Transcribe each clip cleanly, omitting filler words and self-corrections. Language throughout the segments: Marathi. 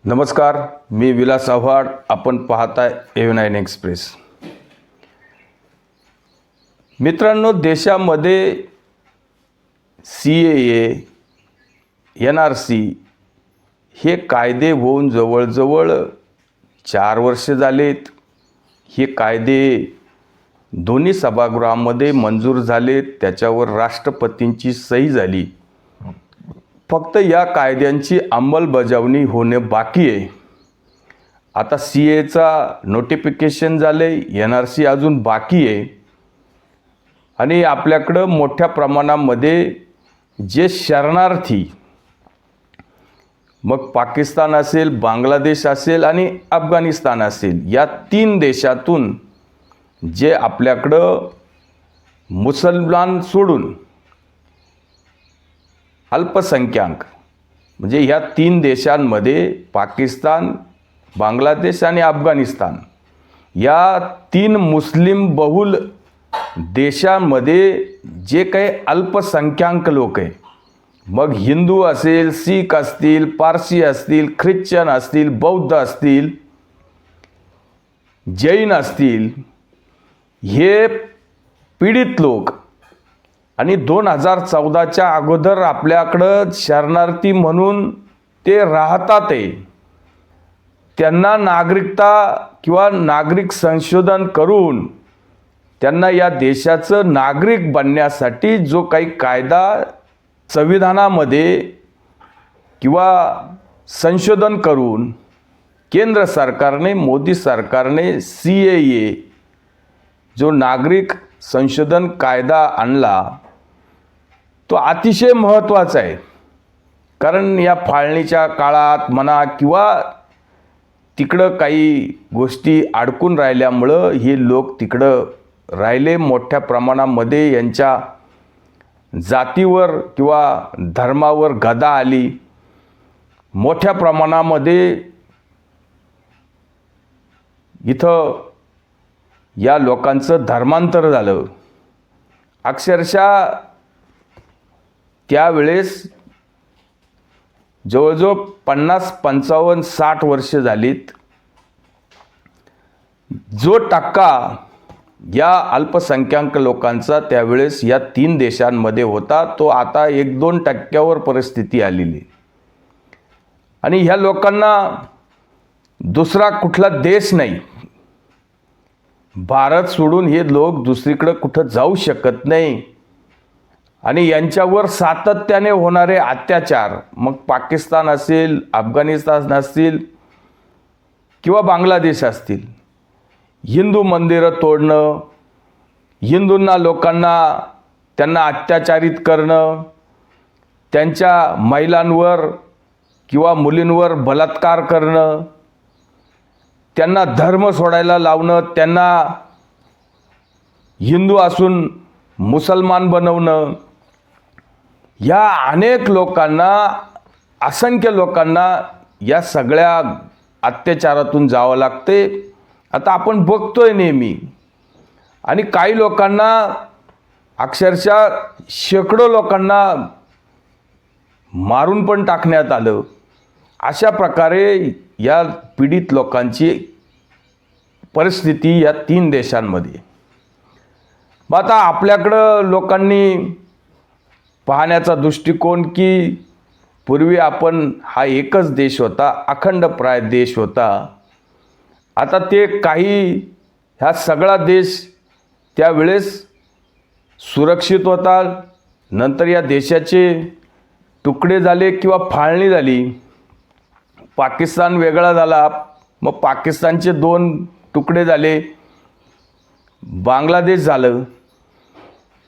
नमस्कार, मी विलास आव्हाड. आपण पाहताय A9 एक्सप्रेस. मित्रांनो, देशामध्ये CAA, NRC हे कायदे होऊन जवळजवळ 4 वर्ष झालेत. हे कायदे दोन्ही सभागृहामध्ये मंजूर झालेत, त्याच्यावर राष्ट्रपतींची सही झाली. फक्त या कायद्यांची अंमलबजावणी होणे बाकी आहे. आता CAAचा नोटिफिकेशन झाले, NRC अजून बाकी आहे. आणि आपल्याकडं मोठ्या प्रमाणामध्ये जे शरणार्थी, मग पाकिस्तान असेल, बांगलादेश असेल आणि अफगाणिस्तान असेल, या 3 देशातून जे आपल्याकडं मुसलमान सोडून अल्पसंख्याक, म्हणजे ह्या 3 देशांमध्ये पाकिस्तान, बांगलादेश आणि अफगाणिस्तान, या 3 मुस्लिम बहुल देशांमध्ये जे काही अल्पसंख्याक लोक आहे, मग हिंदू असेल, शीख असतील, पारसी असतील, ख्रिश्चन असतील, बौद्ध असतील, जैन असतील, हे पीडित लोक आणि 2014च्या अगोदर आपल्याकडं शरणार्थी म्हणून ते राहतात आहे. त्यांना नागरिकता किंवा नागरिक संशोधन करून त्यांना या देशाचं नागरिक बनण्यासाठी जो काही कायदा संविधानामध्ये किंवा संशोधन करून केंद्र सरकारने, मोदी सरकारने CAA जो नागरिक संशोधन कायदा आणला, तो अतिशय महत्त्वाचा आहे. कारण या फाळणीच्या काळात म्हणा किंवा तिकडं काही गोष्टी अडकून राहिल्यामुळं हे लोक तिकडं राहिले. मोठ्या प्रमाणामध्ये यांच्या जातीवर किंवा धर्मावर गदा आली. मोठ्या प्रमाणामध्ये इथं या लोकांचं धर्मांतर झालं. अक्षरशः त्यावेळेस जवळजवळ 50, 55, 60 वर्ष झालीत. जो टक्का या अल्पसंख्याक लोकांचा त्यावेळेस या 3 देशांमध्ये होता, तो आता 1-2% परिस्थिती आलेली. आणि ह्या लोकांना दुसरा कुठला देश नाही, भारत सोडून हे लोक दुसरीकडे कुठं जाऊ शकत नाही. आणि यांच्यावर सातत्याने होणारे अत्याचार, मग पाकिस्तान असेल, अफगाणिस्तान असतील किंवा बांगलादेश असतील, हिंदू मंदिरं तोडणं, हिंदूंना लोकांना त्यांना अत्याचारित करणं, त्यांच्या महिलांवर किंवा मुलींवर बलात्कार करणं, त्यांना धर्म सोडायला लावणं, त्यांना हिंदू असून मुसलमान बनवणं, या अनेक लोकांना, असंख्य लोकांना या सगळ्या अत्याचारातून जावं लागते. आता आपण बघतोय नेहमी. आणि काही लोकांना, अक्षरशः शेकडो लोकांना मारून पण टाकण्यात आलं. अशा प्रकारे या पीडित लोकांची परिस्थिती या 3 देशांमध्ये. मग आता आपल्याकडं लोकांनी पाहण्याचा दृष्टिकोन की पूर्वी आपण हा एकच देश होता, अखंडप्राय देश होता. आता ते काही, ह्या सगळा देश त्यावेळेस सुरक्षित होता. नंतर या देशाचे तुकडे झाले किंवा फाळणी झाली. पाकिस्तान वेगळा झाला, मग पाकिस्तानचे 2 तुकडे झाले, बांगलादेश झालं.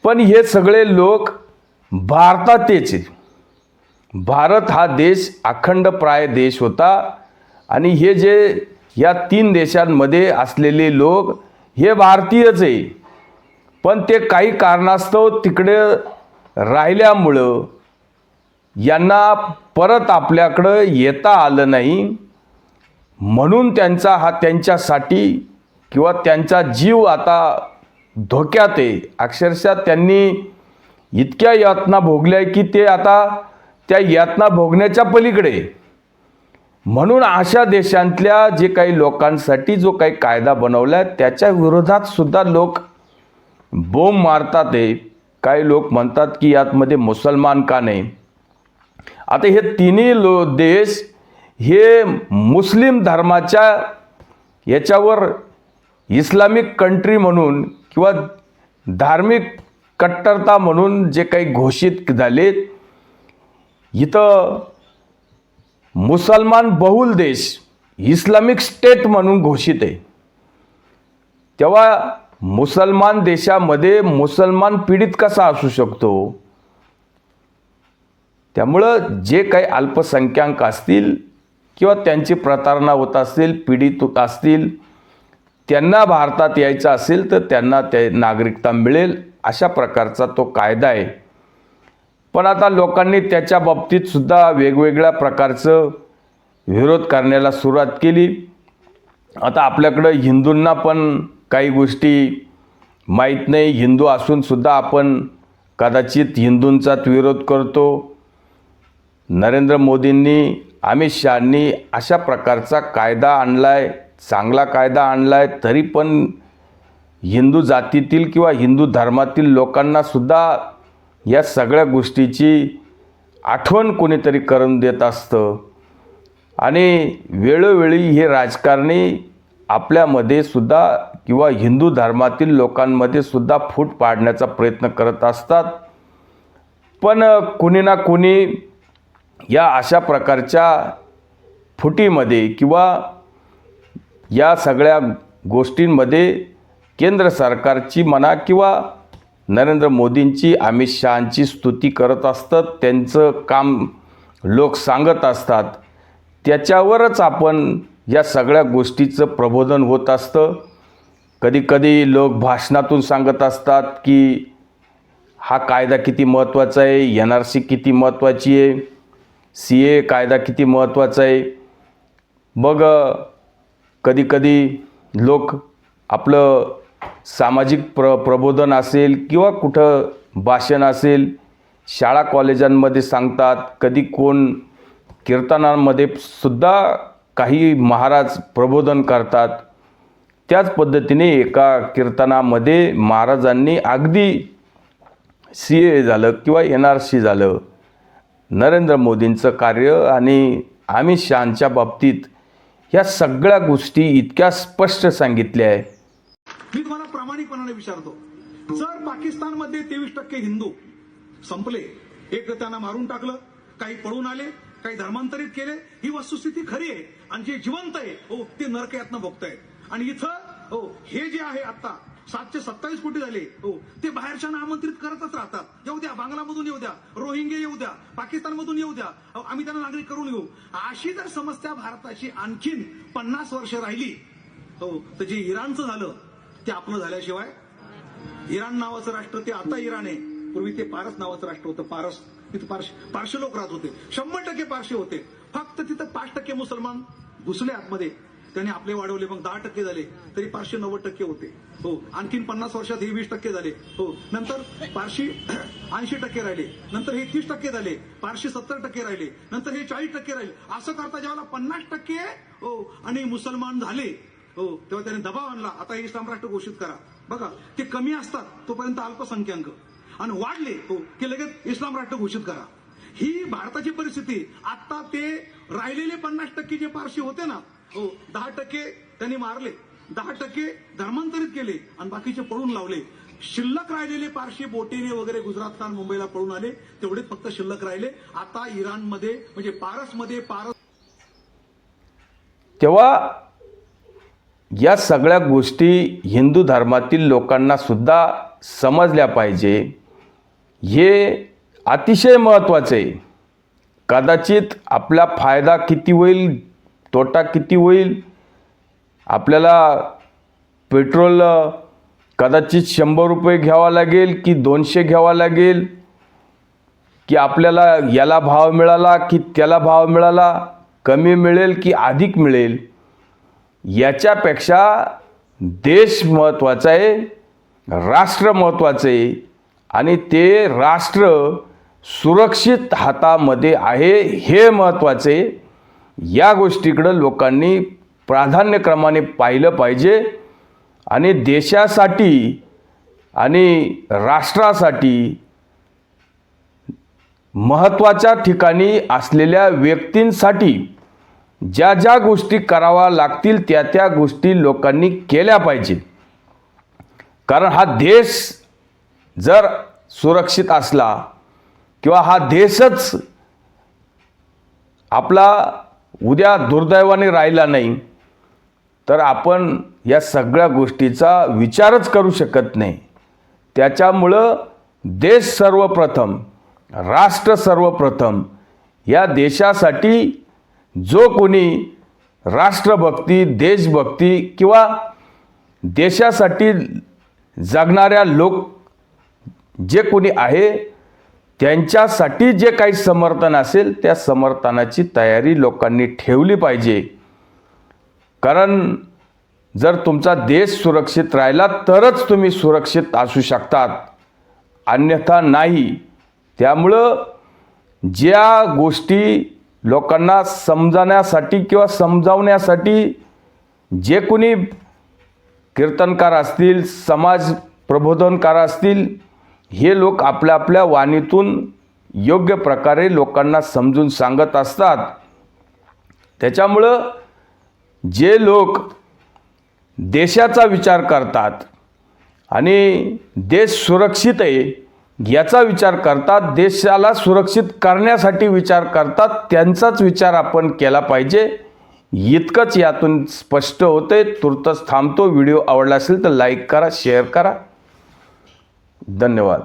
पण हे सगळे लोक भारतातेच आहे. भारत हा देश अखंडप्राय देश होता. आणि हे जे या 3 देशांमध्ये असलेले लोक हे भारतीयच आहे. पण ते काही कारणास्तव तिकडे राहिल्यामुळं यांना परत आपल्याकडं येता आलं नाही. म्हणून त्यांच्यासाठी किंवा त्यांचा जीव आता धोक्यात आहे. अक्षरशः त्यांनी इतक्या यातना भोगल्या की ते आता त्या यातना भोगण्याच्या पलीकडे म्हणून अशा देशांतल्या जे काही लोकांसाठी जो काही कायदा बनवला त्याच्या विरोधात सुद्धा लोक बोंब मारतात आहे. काही लोक म्हणतात की यातमध्ये मुसलमान का नाही. आता हे तिन्ही देश हे मुस्लिम धर्माच्या याच्यावर इस्लामिक कंट्री म्हणून किंवा धार्मिक कट्टरता म्हणून जे काही घोषित झाले, इथं मुसलमान बहुल देश इस्लामिक स्टेट म्हणून घोषित आहे. तेव्हा मुसलमान देशामध्ये मुसलमान पीडित कसा असू शकतो. त्यामुळं जे काही अल्पसंख्याक असतील किंवा त्यांची प्रतारणा होत असतील, पीडित होत असतील, त्यांना भारतात यायचं असेल तर त्यांना ते नागरिकता मिळेल अशा प्रकारचा तो कायदा आहे. पण आता लोकांनी त्याच्या बाबतीत सुद्धा वेगवेगळ्या प्रकारचं विरोध करण्याला सुरुवात केली. आता आपल्याकडं हिंदूंना पण काही गोष्टी माहीत नाही. हिंदू असून सुद्धा आपण कदाचित हिंदूंचाच विरोध करतो. नरेंद्र मोदींनी, अमित शहांनी अशा प्रकारचा कायदा आणलाय, चांगला कायदा आणलाय, तरी पण हिंदू जातीतील किंवा हिंदू धर्मातील लोकांना सुद्धा या सगळ्या गोष्टीची आठवण कोणीतरी करून देत असतं. आणि वेळोवेळी हे राजकारणी आपल्यामध्ये सुद्धा किंवा हिंदू धर्मातील लोकांमध्ये सुद्धा फूट पाडण्याचा प्रयत्न करत असतात. पण कुणी ना कुणी या अशा प्रकारच्या फुटीमध्ये किंवा या सगळ्या गोष्टींमध्ये केंद्र सरकारची म्हणा किंवा नरेंद्र मोदींची, अमित शहांची स्तुती करत असतात. त्यांचं काम लोक सांगत असतात. त्याच्यावरच आपण या सगळ्या गोष्टीचं प्रबोधन होत असतं. कधीकधी लोक भाषणातून सांगत असतात की हा कायदा किती महत्त्वाचा आहे, NRC किती महत्त्वाची आहे, CA कायदा किती महत्त्वाचा आहे. मग कधीकधी लोक आपलं सामाजिक प्रबोधन असेल किंवा कुठं भाषण असेल, शाळा कॉलेजांमध्ये सांगतात. कधी कोण कीर्तनांमध्ये सुद्धा काही महाराज प्रबोधन करतात. त्याच पद्धतीने एका कीर्तनामध्ये महाराजांनी अगदी CA झालं किंवा NRC झालं, नरेंद्र मोदींचं कार्य आणि अमित शहांच्या बाबतीत ह्या सगळ्या गोष्टी इतक्या स्पष्ट सांगितल्या आहे. मी तुम्हाला प्रामाणिकपणाने विचारतो, जर पाकिस्तानमध्ये 23% हिंदू संपले, एक त्यांना मारून टाकलं, काही पळून आले, काही धर्मांतरित केले, ही वस्तुस्थिती खरी आहे. आणि जे जिवंत आहे ते नरक यातना भोगतायत. आणि इथं हे जे आहे आता 727 कोटी झाले, ते बाहेरच्यांना आमंत्रित करतच राहतात. येऊ द्या, बांगलामधून येऊ द्या, रोहिंगे येऊ द्या, पाकिस्तानमधून येऊ द्या, आम्ही त्यांना नागरिक करून घेऊ. अशी जर समस्या भारताची आणखीन 50 वर्ष राहिली तर जे इराणचं झालं ते आपलं झाल्याशिवाय, इराण नावाचं राष्ट्र ते आता इराण आहे, पूर्वी ते पारस नावाचं राष्ट्र होतं. पारस, तिथे पारशी लोक राहत होते, 100% पारशी होते. फक्त तिथं 5% मुसलमान घुसले आतमध्ये, त्यांनी आपले वाढवले, मग 10% झाले, तरी पारशी 90% होते. आणखीन 50 वर्षात हे 20% झाले. नंतर पारशी 80% राहिले, नंतर हे 30% झाले, पारशी 70% राहिले, नंतर हे 40% राहिले. असं करता जेव्हा 50% आणि मुसलमान झाले तेव्हा त्याने दबाव आणला, आता हे इस्लाम राष्ट्र घोषित करा. बघा, ते कमी असतात तोपर्यंत अल्पसंख्याक, आणि वाढले की लगेच इस्लाम राष्ट्र घोषित करा. ही भारताची परिस्थिती. आता ते राहिलेले 50% जे पारशी होते ना, 10% त्यांनी मारले, 10% धर्मांतरित केले आणि बाकीचे पळून लावले. शिल्लक राहिलेले पारशी बोटीने वगैरे गुजरातला, मुंबईला पळून आले, तेवढेच फक्त शिल्लक राहिले. आता इराणमध्ये म्हणजे पारसमध्ये तेव्हा या सगळ्या गोष्टी हिंदू धर्मातील लोकांना सुद्धा समजल्या पाहिजे. हे अतिशय महत्त्वाचं आहे. कदाचित आपला फायदा किती होईल, तोटा किती होईल. आपल्याला पेट्रोल कदाचित 100 रुपये घ्यावा लागेल की 200 घ्यावा लागेल, की आपल्याला याला भाव मिळाला की त्याला भाव मिळाला, कमी मिळेल की अधिक मिळेल, याच्यापेक्षा देश महत्त्वाचा आहे, राष्ट्र महत्त्वाचं आहे. आणि ते राष्ट्र सुरक्षित हातामध्ये आहे हे महत्त्वाचे. या गोष्टीकडं लोकांनी प्राधान्यक्रमाने पाहिलं पाहिजे आणि देशासाठी आणि राष्ट्रासाठी महत्त्वाच्या ठिकाणी असलेल्या व्यक्तींसाठी ज्या ज्या गोष्टी कराव्या लागतील त्या त्या गोष्टी लोकांनी केल्या पाहिजे. कारण हा देश जर सुरक्षित असला किंवा हा देशच आपला उद्या दुर्दैवाने राहिला नाही तर आपण या सगळ्या गोष्टीचा विचारच करू शकत नाही. त्याच्यामुळं देश सर्वप्रथम, राष्ट्र सर्वप्रथम. या देशासाठी जो कोणी राष्ट्रभक्ती, देशभक्ती किंवा देशासाठी जगणाऱ्या लोक जे कोणी आहे त्यांच्यासाठी जे काही समर्थन असेल त्या समर्थनाची तयारी लोकांनी ठेवली पाहिजे. कारण जर तुमचा देश सुरक्षित राहिला तरच तुम्ही सुरक्षित असू शकतात, अन्यथा नाही. त्यामुळं ज्या गोष्टी लोकांना समजण्यासाठी किंवा समजावण्यासाठी जे कोणी कीर्तनकार असतील, समाज प्रबोधनकार असतील, हे लोक आपल्या आपल्या वाणीतून योग्य प्रकारे लोकांना समजून सांगत असतात. त्याच्यामुळं जे लोक देशाचा विचार करतात आणि देश सुरक्षित आहे याचा विचार करतात, देशाला सुरक्षित करण्यासाठी विचार करतात, त्यांचाच विचार आपण केला पाहिजे. इतकंच यातून स्पष्ट होते. तुर्तच थांबतो. व्हिडिओ आवडला असेल तर लाईक करा, शेअर करा. धन्यवाद.